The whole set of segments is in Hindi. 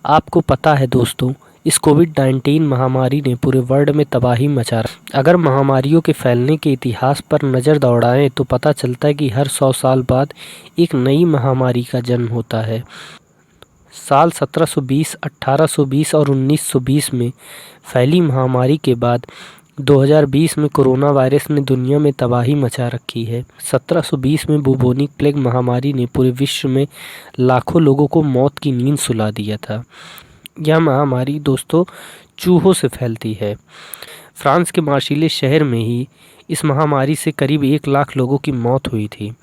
आपको पता है दोस्तों, इस कोविड-19 महामारी ने पूरे वर्ल्ड में तबाही मचा रखी। अगर महामारियों के फैलने के इतिहास पर नज़र दौड़ाएं तो पता चलता है कि हर 100 साल बाद एक नई महामारी का जन्म होता है। साल 1720, 1820 और 1920 में फैली महामारी के बाद 2020 में कोरोना वायरस ने दुनिया में तबाही मचा रखी है। 1720 में बुबोनिक प्लेग महामारी ने पूरे विश्व में लाखों लोगों को मौत की नींद सुला दिया था। यह महामारी दोस्तों चूहों से फैलती है। फ्रांस के मार्सिले शहर में ही इस महामारी से करीब 1 लाख लोगों की मौत हुई थी।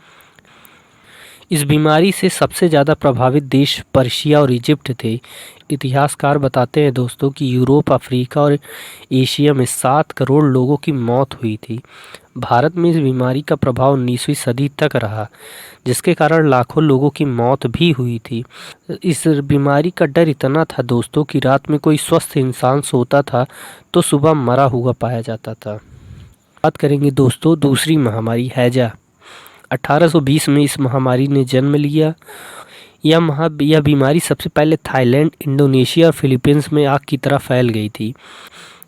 इस बीमारी से सबसे ज़्यादा प्रभावित देश पर्शिया और इजिप्ट थे। इतिहासकार बताते हैं दोस्तों कि यूरोप, अफ्रीका और एशिया में 7 करोड़ लोगों की मौत हुई थी। भारत में इस बीमारी का प्रभाव 19वीं सदी तक रहा, जिसके कारण लाखों लोगों की मौत भी हुई थी। इस बीमारी का डर इतना था दोस्तों कि रात में कोई स्वस्थ इंसान सोता था तो सुबह मरा हुआ पाया जाता था। बात करेंगे दोस्तों दूसरी महामारी हैजा। 1820 में इस महामारी ने जन्म लिया। यह बीमारी सबसे पहले थाईलैंड, इंडोनेशिया और फिलीपींस में आग की तरह फैल गई थी।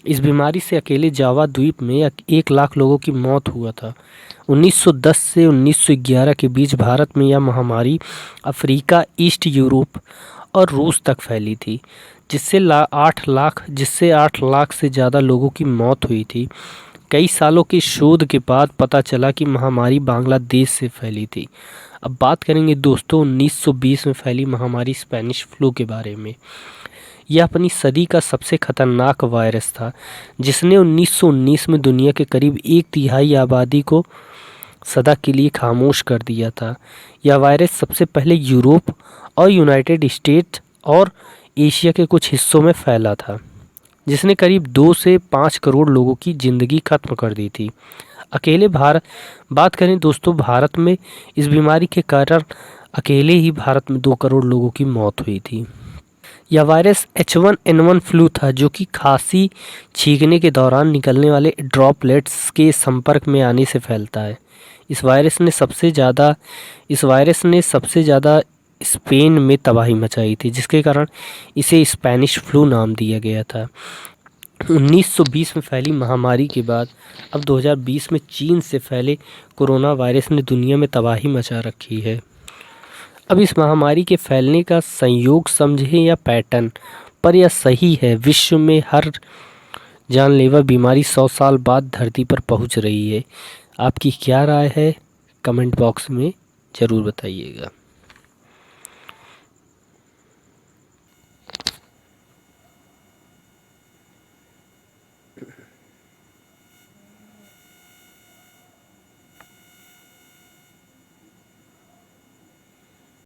इस बीमारी से अकेले जावा द्वीप में 1 लाख लोगों की मौत हुआ था। 1910 से 1911 के बीच भारत में यह महामारी अफ्रीका, ईस्ट यूरोप और रूस तक फैली थी, जिससे 8 लाख से ज़्यादा लोगों की मौत हुई थी। कई सालों के शोध के बाद पता चला कि महामारी बांग्लादेश से फैली थी। अब बात करेंगे दोस्तों 1920 में फैली महामारी स्पेनिश फ्लू के बारे में। यह अपनी सदी का सबसे खतरनाक वायरस था, जिसने 1919 में दुनिया के करीब 1/3 आबादी को सदा के लिए खामोश कर दिया था। यह वायरस सबसे पहले यूरोप और यूनाइटेड स्टेट्स और एशिया के कुछ हिस्सों में फैला था, जिसने करीब 2 से 5 करोड़ लोगों की ज़िंदगी खत्म कर दी थी। बात करें दोस्तों भारत में, इस बीमारी के कारण अकेले ही भारत में 2 करोड़ लोगों की मौत हुई थी। यह वायरस H1N1 फ्लू था, जो कि खांसी, छींकने के दौरान निकलने वाले ड्रॉपलेट्स के संपर्क में आने से फैलता है। इस वायरस ने सबसे ज़्यादा स्पेन में तबाही मचाई थी, जिसके कारण इसे स्पेनिश फ्लू नाम दिया गया था। 1920 में फैली महामारी के बाद अब 2020 में चीन से फैले कोरोना वायरस ने दुनिया में तबाही मचा रखी है। अब इस महामारी के फैलने का संयोग समझें या पैटर्न, पर यह सही है, विश्व में हर जानलेवा बीमारी 100 साल बाद धरती पर पहुंच रही है। आपकी क्या राय है? कमेंट बॉक्स में ज़रूर बताइएगा।